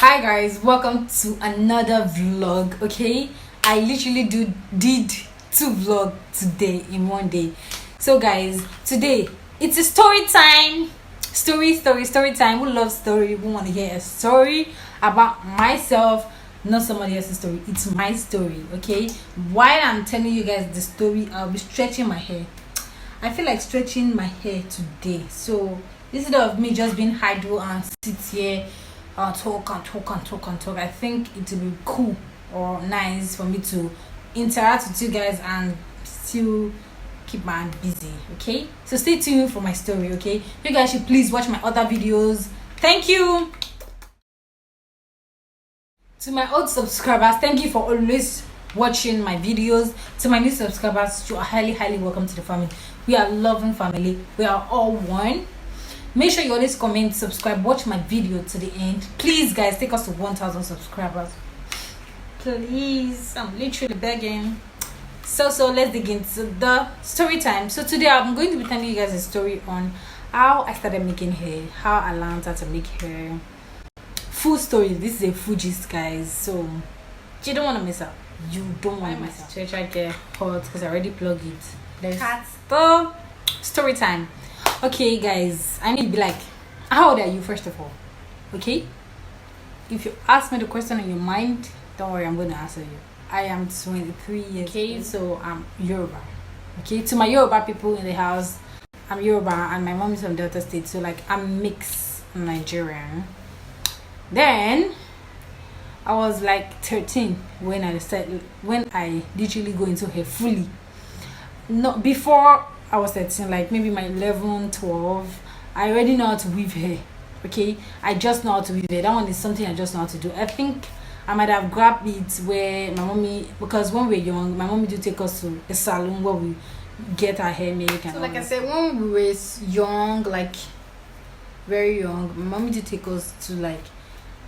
Hi guys, welcome to another vlog. Okay, I literally did 2 vlogs today in one day. So guys, today it's a story time. Story time. Who loves story? Who want to hear a story about myself, not somebody else's story? It's my story. Okay, while I'm telling you guys the story, I'll be stretching my hair. I feel like stretching my hair today, so instead of me just being idle and sit here talk. I think it will be cool or nice for me to interact with you guys and still keep my hand busy. Okay, so stay tuned for my story. Okay, you guys should please watch my other videos. Thank you. To my old subscribers, thank you for always watching my videos. To my new subscribers, you are highly welcome to the family. We are loving family. We are all one. Make sure you always comment, subscribe, watch my video to the end. Please guys, take us to 1,000 subscribers. Please, I'm literally begging. So let's dig into the story time. So today I'm going to be telling you guys a story on how I started making hair, how I learned how to make hair. Full story. This is a full gist, guys. So you don't want to miss out. You don't want to miss out. Should I get hot because I already plugged it? Let's start story time. Okay guys, I need to be like, how old are you first of all? Okay, if you ask me the question in your mind, don't worry, I'm going to answer you. I am 23 years okay, so I'm Yoruba. Okay, to my Yoruba people in the house, I'm Yoruba and my mom is from Delta State, so like I'm mixed Nigerian. Then I was like 13 when I literally go into hair fully. Not before I was 13, like maybe my 11, 12, I already know how to weave hair. Okay, I just know how to weave hair. That one is something I just know how to do. I think I might have grabbed it where my mommy, because when we were young, my mommy do take us to a salon where we get our hair made. And so like I said, when we were young, like very young, my mommy did take us to like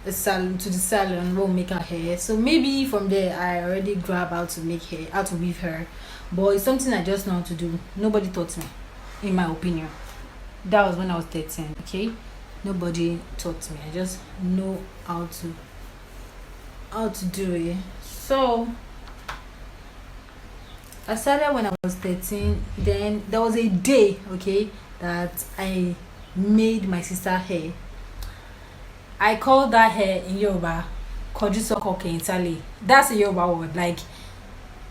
a salon, to the salon where we make our hair. So maybe from there I already grab how to make hair, how to weave hair. But it's something I just know how to do. Nobody taught me, in my opinion. That was when I was 13. Okay, nobody taught me. I just know how to do it. So I started when I was 13. Then there was a day, okay, that I made my sister hair. I called that hair in Yoruba Kojusokoke in Italy. That's a Yoruba word. Like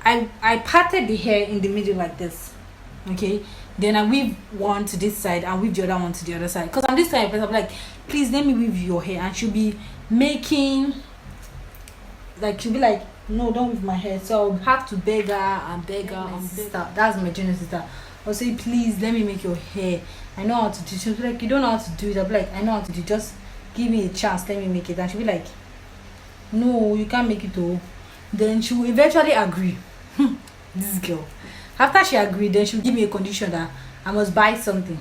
I parted the hair in the middle like this. Okay, then I weave one to this side and weave the other one to the other side. Because I'm this type of person, I'm like, please let me weave your hair. And she'll be making, like, she'll be like, no, don't weave my hair. So I'll have to beg her and beg her and beg her. That's my junior sister. I'll say, please let me make your hair. I know how to do it. She'll be like, you don't know how to do it. I'll be like, I know how to do it. Just give me a chance, let me make it. And she'll be like, no, you can't make it though. Then she will eventually agree. This girl, after she agreed, then she'll give me a condition that I must buy something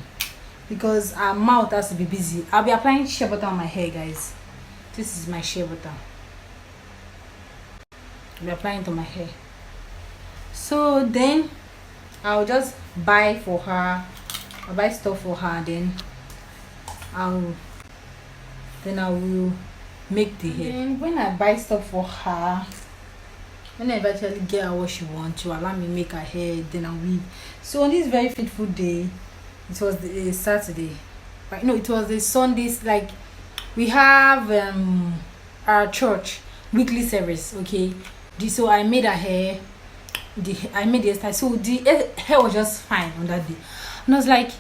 because her mouth has to be busy. I'll be applying shea butter on my hair, guys. This is my shea butter. I'll be applying it on my hair. So then I'll just buy for her. I'll buy stuff for her. Then I will make the hair. And when I buy stuff for her, when I eventually get her what she wants, she will allow me make her hair, then I'll weave. So on this very fateful day, it was a Saturday, right? No, it was a Sunday. Like we have our church weekly service. Okay, so I made her hair. I made the hairstyle. So the hair was just fine on that day, and I was like,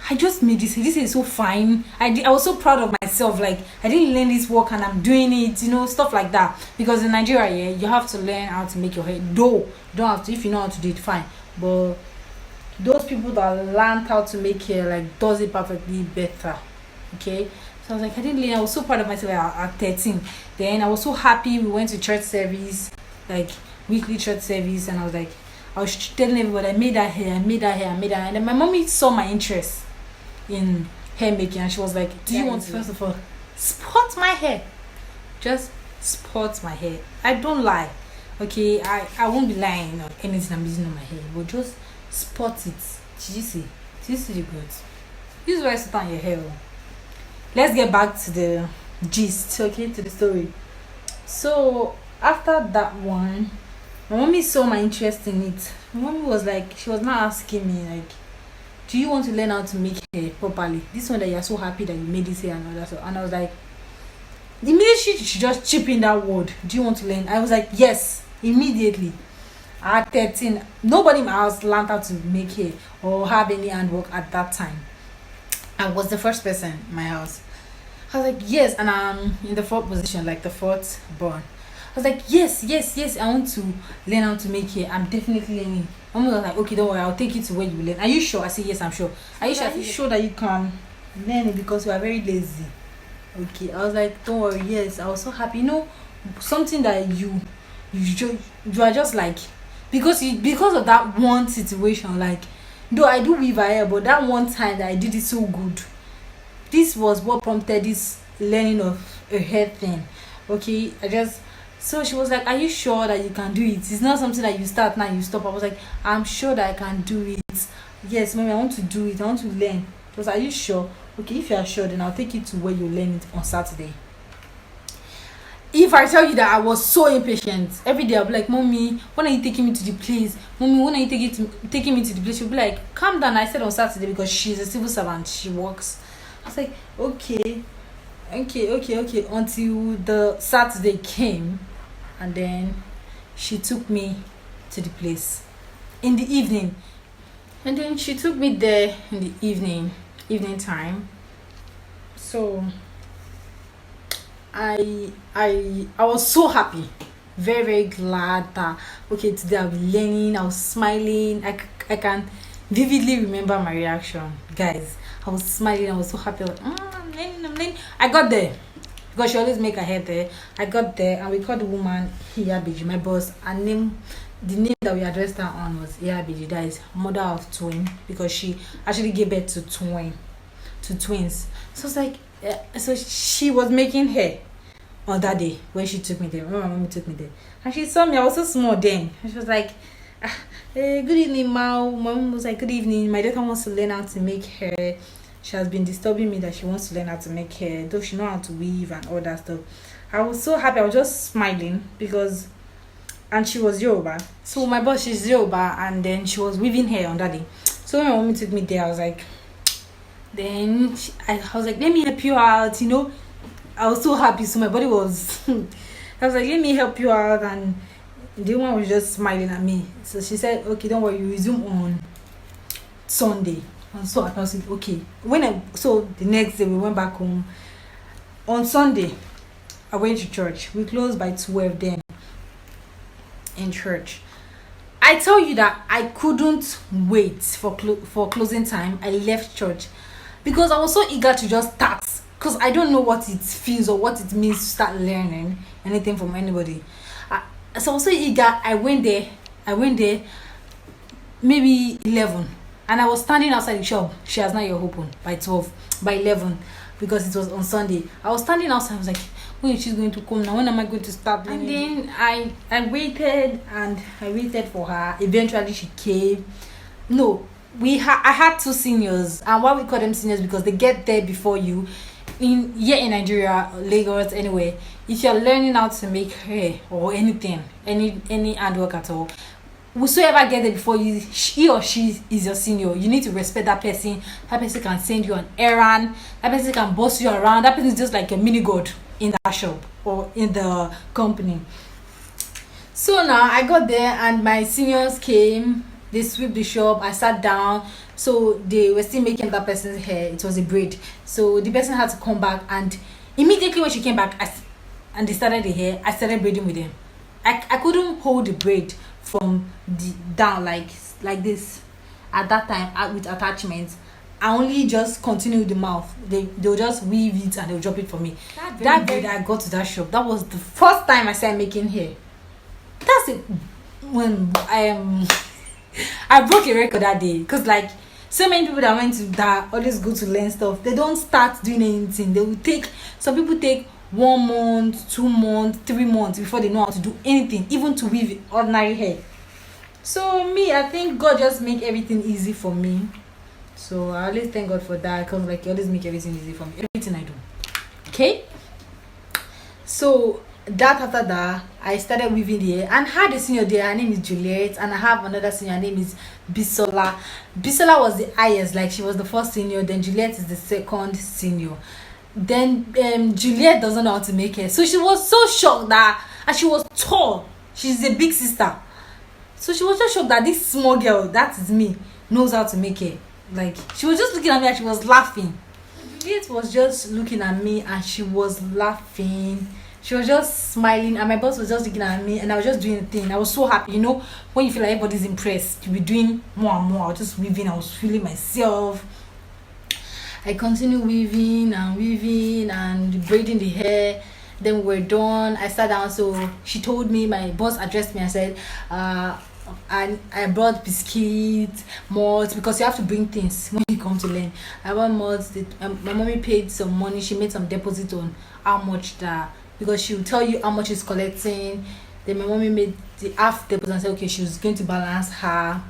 I just made this. This is so fine. I was so proud of myself. Like I didn't learn this work and I'm doing it, stuff like that. Because in Nigeria, yeah, you have to learn how to make your hair. Though you don't have to. If you know how to do it, fine. But those people that learned how to make hair like does it perfectly better. Okay. So I was like, I didn't learn. I was so proud of myself at 13. Then I was so happy. We went to church service, like weekly church service, and I was telling everybody I made that hair, and then my mommy saw my interest in hair making and she was like, do you want to first of all spot my hair? Just spot my hair. I don't lie. Okay, I won't be lying on anything I'm using on my hair, but just spot it. Did you see? Did you see the good? This is where I spot on your hair. Let's get back to the gist, okay, to the story. So after that one, my mommy saw my interest in it. My mommy was like, she was not asking me like, do you want to learn how to make hair properly? This one that you're so happy that you made this hair and all that stuff. And I was like, immediately she just chip in that word. Do you want to learn? I was like, yes, immediately. At 13, nobody in my house learned how to make hair or have any handwork at that time. I was the first person in my house. I was like, yes, and I'm in the fourth position, like the fourth born. I was like, yes, yes, yes, I want to learn how to make hair. I'm definitely learning. Mom was like, okay, don't worry, I'll take you to where you learn. Are you sure? I said, yes, I'm sure. Are you sure that you can learn it because you are very lazy? Okay, I was like, don't worry, yes. I was so happy. Something that you are just like, because of that one situation, like, though I do weave hair, but that one time that I did it so good, this was what prompted this learning of a hair thing. Okay, so she was like, are you sure that you can do it? It's not something that you start now you stop. I was like, I'm sure that I can do it. Yes, mommy, I want to do it. I want to learn. She was, are you sure? Okay, if you are sure, then I'll take you to where you learn it on Saturday. If I tell you that I was so impatient, every day I'll be like, mommy, when are you taking me to the place? Mommy, when are you taking me to the place? She'll be like, calm down. I said on Saturday because she's a civil servant. She works. I was like, okay, until the Saturday came, and then she took me to the place in the evening. And then she took me there in the evening time. So I was so happy, very very glad that okay, today I'll be learning. I was smiling. I can vividly remember my reaction, guys. I was smiling. I was so happy. Like, I'm learning. I got there because she always make her hair there. I got there and we called the woman Iyabiji, my boss. And the name that we addressed her on was Iyabiji. That is mother of twin, because she actually gave birth to twins. So it's like, so she was making hair on that day when she took me there. When my mommy took me there, and she saw me. I was so small then, and she was like, good evening, Ma. My mom was like, good evening. My daughter wants to learn how to make hair. She has been disturbing me that she wants to learn how to make hair, though she know how to weave and all that stuff. I was so happy. I was just smiling and she was Yoruba. So my boss, she's Yoruba, and then she was weaving hair on that day. So when my mommy took me there, I was like, I was like, let me help you out. I was so happy. So my body was, I was like, let me help you out, and the woman was just smiling at me. So she said, okay, don't worry, you resume on Sunday. And so I was like, okay. So the next day we went back home. On Sunday, I went to church. We closed by 12 then in church. I tell you that I couldn't wait for closing time. I left church because I was so eager to just start, because I don't know what it feels or what it means to start learning anything from anybody. So I was so eager. I went there maybe 11, and I was standing outside the shop. She has not yet opened by 12, by 11, because it was on Sunday. I was standing outside. I was like, when is she going to come now? When am I going to start learning? And then I waited for her. Eventually she came. No, I had two seniors, and why we call them seniors, because they get there before you. In Nigeria, Lagos, anyway, if you're learning how to make hair or anything, any handwork at all, whosoever get there before you, he or she is your senior. You need to respect that person. That person can send you an errand. That person can boss you around. That person is just like a mini god in that shop or in the company. So now I got there and my seniors came. They swept the shop. I sat down. So they were still making that person's hair. It was a braid. So the person had to come back, and immediately when she came back and they started the hair, I started braiding with them. I couldn't hold the braid from the down like this at that time with attachments. I only just continued the mouth. They'll just weave it and they'll drop it for me. That day that I got to that shop, that was the first time I started making hair. That's it. When I broke a record that day, because like so many people that always go to learn stuff, they don't start doing anything. Some people take 1 month, 2 months, 3 months before they know how to do anything, even to weave ordinary hair. So me, I think God just make everything easy for me. So I always thank God for that, because like He always make everything easy for me, everything I do. Okay. So that after that, I started weaving the hair and had a senior there. Her name is Juliet, and I have another senior. Her name is Bisola. Bisola was the highest, like she was the first senior. Then Juliet is the second senior. Then Juliet doesn't know how to make hair, so she was so shocked that, and she was tall. She's a big sister, so she was just shocked that this small girl, that is me, knows how to make hair. Like she was just looking at me and she was laughing. Juliet was just looking at me and she was laughing. She was just smiling and my boss was just looking at me and I was just doing the thing. I was so happy, when you feel like everybody's impressed, you be doing more and more. I was just weaving, I was feeling myself. I continued weaving and braiding the hair. Then we were done. I sat down. So she told me, my boss addressed me and said, and I brought biscuits, mods, because you have to bring things when you come to learn. I brought mods. My mommy paid some money. She made some deposit on how much that, because she will tell you how much is collecting. Then my mommy made the half deposit and said, okay, she was going to balance her.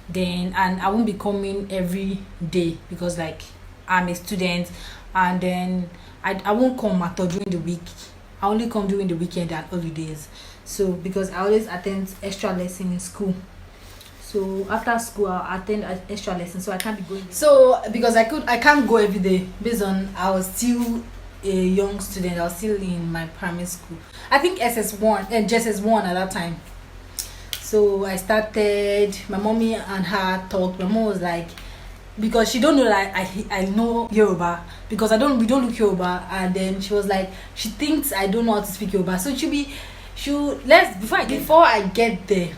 Then, and I won't be coming every day because like I'm a student, and then I won't come at all during the week. I only come during the weekend and holidays. So because I always attend extra lesson in school. So after school I'll attend extra lessons, so I can't be going. So because I can't go every day based on I was still a young student. I was still in my primary school. I think SS1 and JSS1 at that time. So I started. My mommy and her talked. My mom was like, because she don't know that I know Yoruba, because we don't look Yoruba, and then she was like, she thinks I don't know how to speak Yoruba, so before I get there.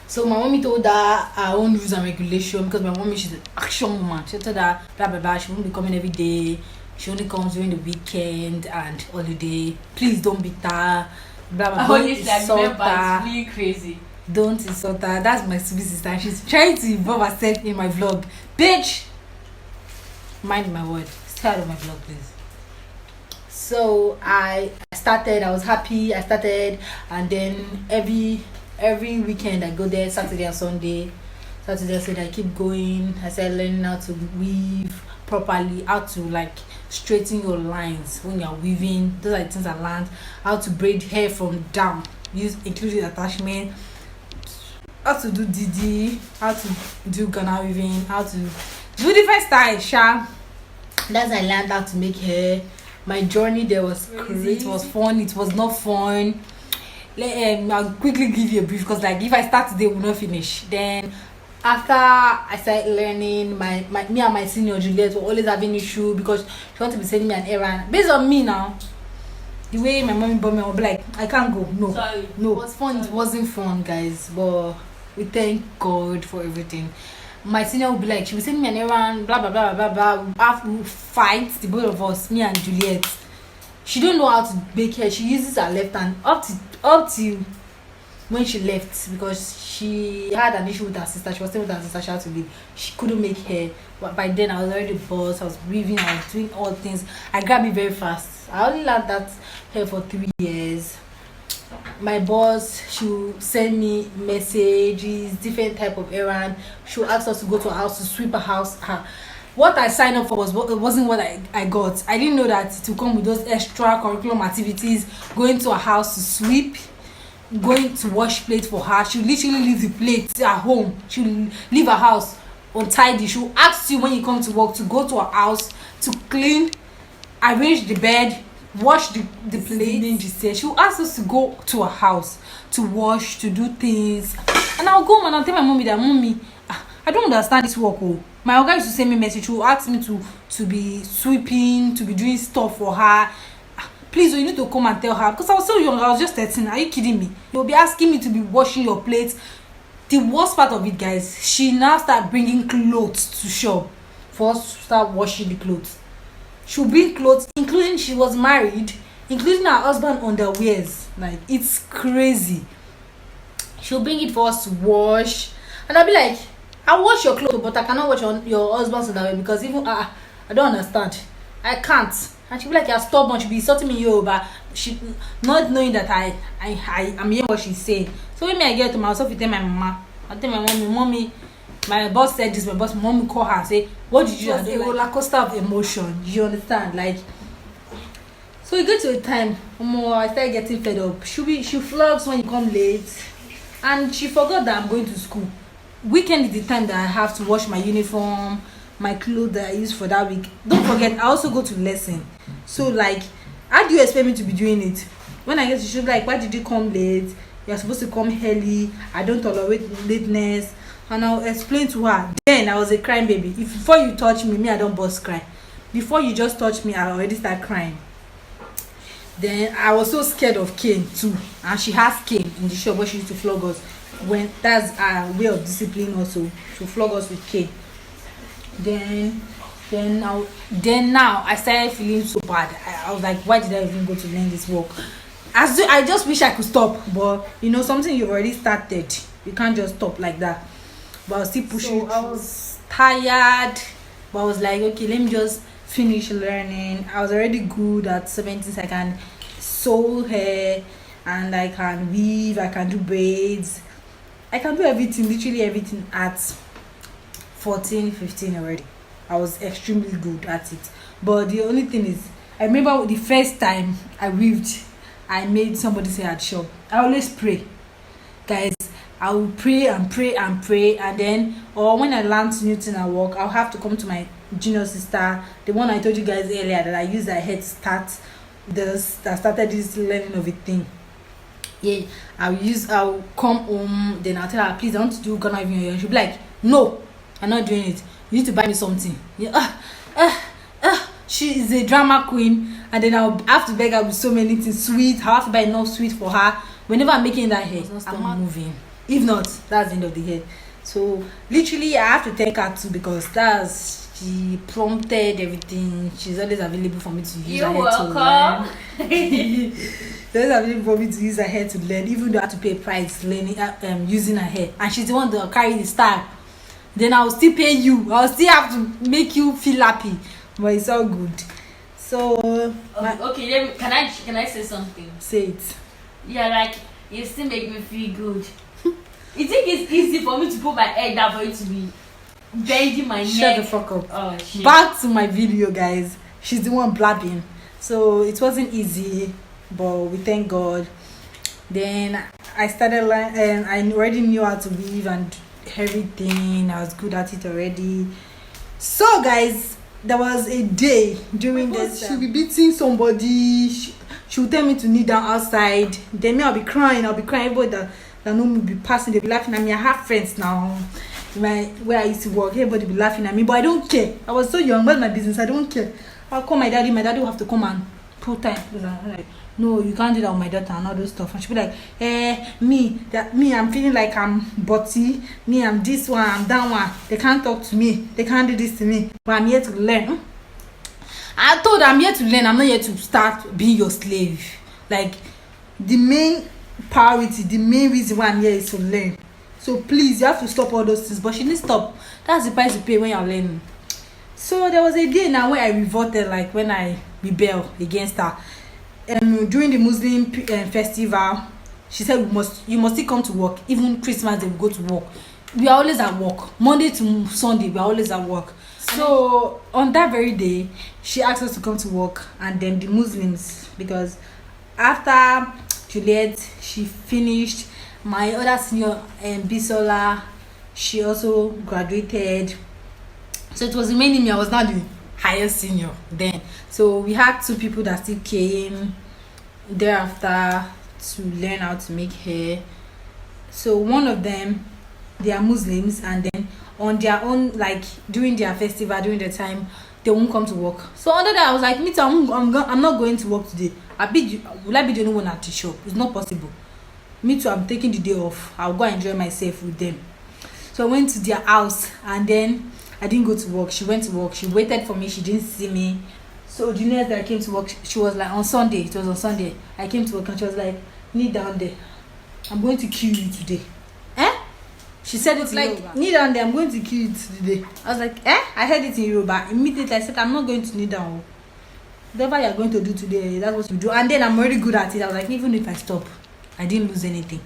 So my mommy told her own rules and regulation, because my mommy, she's an action woman. She told her blah blah blah, she won't be coming every day, she only comes during the weekend and holiday. Please don't beat her, blah blah blah. It's really crazy. Don't insult her. That's my sweet sister. She's trying to involve herself in my vlog. Bitch! Mind my word. Stay out of my vlog, please. So I started. I was happy. I started, and then every weekend I go there, Saturday and Sunday. Saturday and Sunday I keep going. I started learning how to weave properly, how to like straighten your lines when you're weaving. Those are the things I learned. How to braid hair from down, including attachment. How to do Didi, how to do Ghana weaving, how to do different styles, sha. That's I learned how to make hair. My journey there was crazy. It was fun, it was not fun. I'll quickly give you a brief, because like if I start today, we'll not finish. Then after I started learning, me and my senior Juliet were always having issue because she wanted to be sending me an errand. Based on me now, the way my mommy bought me, I'll be like, I can't go. No. Sorry. No. It was fun. It wasn't fun, guys. But we thank God for everything. My senior would be like, she will send me an errand, blah blah blah blah blah. We have to fight, the both of us, me and Juliet. She don't know how to bake hair. She uses her left hand up till when she left, because she had an issue with her sister. She was staying with her sister. She had to leave. She couldn't make hair. But by then I was already boss. I was weaving. I was doing all things. I grabbed it very fast. I only learned that hair for 3 years. My boss, she'll send me messages, different type of errand. She'll ask us to go to her house to sweep her house. What I signed up for wasn't what I got. I didn't know that to come with those extra curriculum activities, going to her house to sweep, going to wash plates for her. She'll literally leave the plates at home. She'll leave her house untidy. She'll ask you when you come to work to go to her house to clean, arrange the bed, wash the plates. She'll ask us to go to her house to wash, to do things, and I'll go and I'll tell my mommy that, mommy, I don't understand this work. My oga used to send me message. She will ask me to be sweeping, to be doing stuff for her. Please, you need to come and tell her, because I was so young. I was just 13. Are you kidding me? You'll be asking me to be washing your plates. The worst part of it, guys, she now start bringing clothes to shop for us to start washing the clothes. She'll bring clothes, including, she was married, including her husband underwears. Like, it's crazy. She'll bring it for us to wash, and I'll be like, I wash your clothes, but I cannot wash your husband's underwear, because even I don't understand. I can't. And she'll be like, you're stubborn. She'll be insulting me, but she not knowing that I'm hearing what she's saying. So when I get to myself, I tell my mama, I tell my mommy, my boss said this. My mommy call her and say, what did you do? A roller coaster of emotion. You understand? Like, So we get to a time, I started getting fed up. She flogs when you come late, and she forgot that I'm going to school. Weekend is the time that I have to wash my uniform, my clothes that I use for that week. Don't forget, I also go to lesson. So like, how do you expect me to be doing it? When I get to school, like, why did you come late? You're supposed to come early. I don't tolerate lateness. And I'll explain to her. Then I was a crying baby. If before you touch me, I don't bust cry. Before you just touch me, I already start crying. Then I was so scared of cane too, and she has cane in the shop where she used to flog us. When that's a way of discipline also, to flog us with cane. Then now I started feeling so bad. I was like, why did I even go to learn this work? I just wish I could stop, but something you've already started, you can't just stop like that. But I was still pushing. So I was tired, but I was like, okay, let me just finish learning. I was already good at 17. I can sew hair, and I can weave, I can do braids, I can do everything, literally everything at 14, 15 already. I was extremely good at it. But the only thing is, I remember the first time I weaved, I made somebody's hair at shop. I always pray, guys. I will pray and pray and pray, and then, or when I learned new thing at work, I'll have to come to my junior sister, the one I told you guys earlier that I used her head start this, that started this learning of a thing. Yeah, I'll come home, then I'll tell her, please, I want to do Ghana weaving your hair. She'll be like, no, I'm not doing it. You need to buy me something. Yeah, she is a drama queen, and then I'll have to beg her with so many things, sweet. I have to buy enough sweet for her. Whenever I'm making that hair, I'm not moving. If not, that's the end of the hair. So literally, I have to thank her too, because she prompted everything. She's always available for me to use her hair to learn. She's always available for me to use her hair to learn, even though I have to pay a price learning using her hair. And she's the one that carry the style. Then I'll still pay you. I'll still have to make you feel happy. But it's all good. So okay, can I say something? Say it. Yeah, like, you still make me feel good. You think it's easy for me to put my head down for it to be bending my neck? Shut the fuck up. Oh, shit. Back to my video, guys. She's the one blabbing. So it wasn't easy, but we thank God. Then I started learning, I already knew how to weave and everything. I was good at it already. So guys, there was a day during this, she'll be beating somebody. She will tell me to kneel down outside. Then me, I'll be crying. Everybody that know me will be passing, they'll be laughing at me. I have friends now where I used to work. Everybody be laughing at me, but I don't care. I was so young. What's my business? I don't care. I'll call my daddy. My daddy will have to come and put time. I'm like, no, you can't do that with my daughter and all those stuff. And she'll be like, me, I'm feeling like I'm butty. Me, I'm this one, I'm that one. They can't talk to me. They can't do this to me. But I'm here to learn. I told her I'm here to learn. I'm not here to start being your slave. Like, the main priority, the main reason why I'm here is to learn. So please, you have to stop all those things. But she didn't stop. That's the price you pay when you're learning. So there was a day now when I revolted, like when I rebelled against her. During the Muslim festival, she said you must still come to work. Even Christmas, they will go to work. We are always at work. Monday to Sunday, we are always at work. So on that very day, she asked us to come to work, and then the Muslims, because after Juliet, she finished. My other senior, Bisola, she also graduated. So it was remaining me. I was not the highest senior then. So we had two people that still came thereafter to learn how to make hair. So one of them, they are Muslims, and then on their own, like during their festival, during the time, they won't come to work. So under that, I was like, me too, I'm not going to work today. Will I be the only one at the shop? It's not possible. Me too, I'm taking the day off. I'll go and enjoy myself with them. So I went to their house, and then I didn't go to work. She went to work. She waited for me. She didn't see me. So the next day I came to work, she was like, on Sunday, it was on Sunday, I came to work and she was like, kneel down there. I'm going to kill you today. She said it like, kneel down there, I'm going to kill you today. I was like, I heard it in Yoruba. Immediately I said, I'm not going to kneel down. Whatever you're going to do today, that's what you do. And then I'm already good at it. I was like, even if I stop, I didn't lose anything.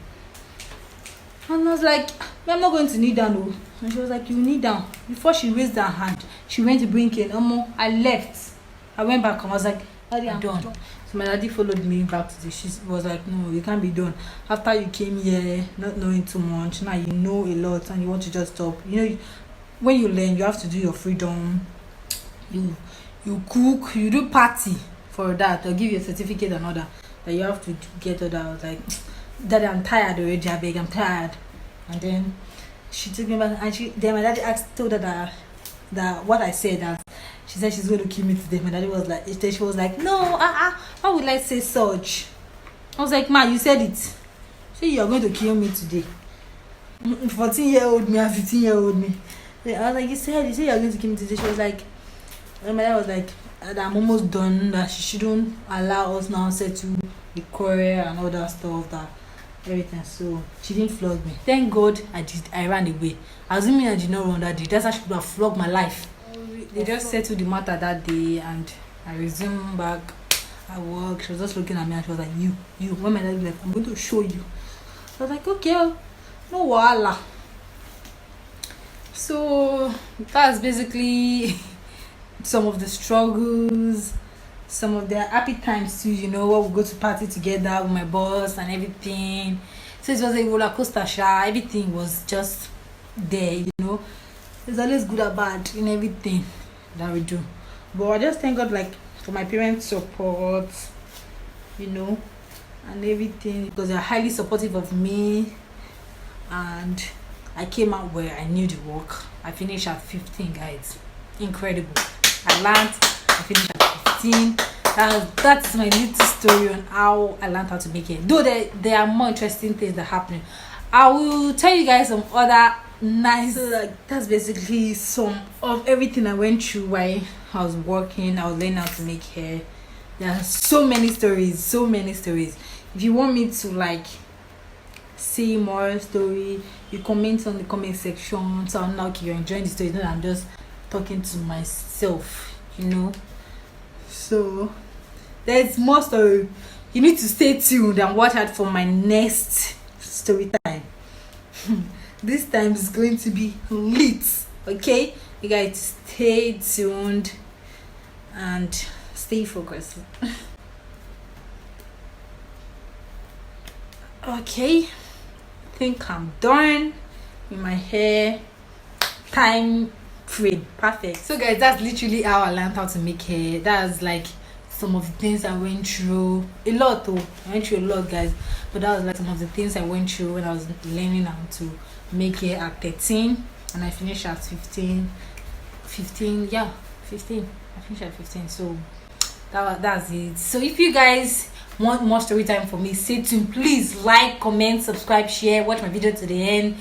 And I was like, I'm not going to kneel down. Oh. And she was like, you kneel down. Before she raised her hand, she went to bring cane. I left. I went back and I was like, Daddy, I'm done. So my daddy followed me back to she was like, no, you can't be done. After you came here, not knowing too much, now you know a lot and you want to just stop. When you learn, you have to do your freedom. You cook, you do party for that. They'll give you a certificate and all that you have to get all that. I was like, Daddy, I'm tired already, I beg, I'm tired. And then she took me back and then my daddy told her that what I said, that she said she's going to kill me today. My daddy was like, she was like, no, why would I say such? I was like, Ma, you said it. Say you're going to kill me today. 14-year-old me and 15-year-old me. I was like, you said you're going to kill me today. She was like, and my dad was like, that I'm almost done, that she shouldn't allow us now settle the quarrel and all that stuff, that everything. So she didn't flog me. Thank God I ran away. Assuming I did not run that day, that's how she would have flogged my life. They just settled the matter that day and I resumed back at work. She was just looking at me and she was like, you. When my dad was like, I'm going to show you. I was like, okay, no wahala. So that's basically some of the struggles, some of the happy times too, when we go to party together with my boss and everything. So it was a roller coaster, everything was just there, There's always good or bad in everything that we do. But I just thank God for my parents' support, and everything, because they're highly supportive of me. And I came out where I knew the work. I finished at 15, guys. Incredible. I learned, I finished at 15. That's my little story on how I learned how to make it. Though there are more interesting things that happen. I will tell you guys some other nice. So that's basically some of everything I went through while I was working. I was learning how to make hair. There are so many stories. If you want me to see more story, you comment on the comment section. So I'm like, you're enjoying the story, not I'm just talking to myself, So there's more story. You need to stay tuned and watch out for my next story time. This time is going to be lit. Okay, you guys stay tuned and stay focused. Okay, I think I'm done with my hair. Time frame perfect. So guys, that's literally how I learned how to make hair. That's some of the things I went through. A lot though. I went through a lot, guys, but that was some of the things I went through when I was learning how to make hair at 13 and I finished at 15. I finished at 15. So that's it. So if you guys want more story time for me, stay tuned. Please like, comment, subscribe, share, watch my video to the end,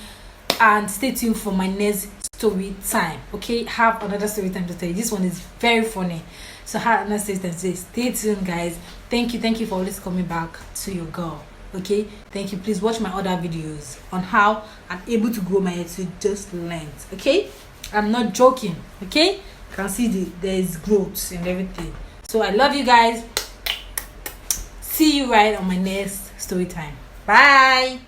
and stay tuned for my next story time. Okay, have another story time to tell you. This one is very funny, so have another story time today. Stay tuned, guys. Thank you for always coming back to your girl. Okay, thank you. Please watch my other videos on how I'm able to grow my hair to just length. Okay, I'm not joking. Okay, you can see there's growth and everything. So I love you guys. See you right on my next story time. Bye.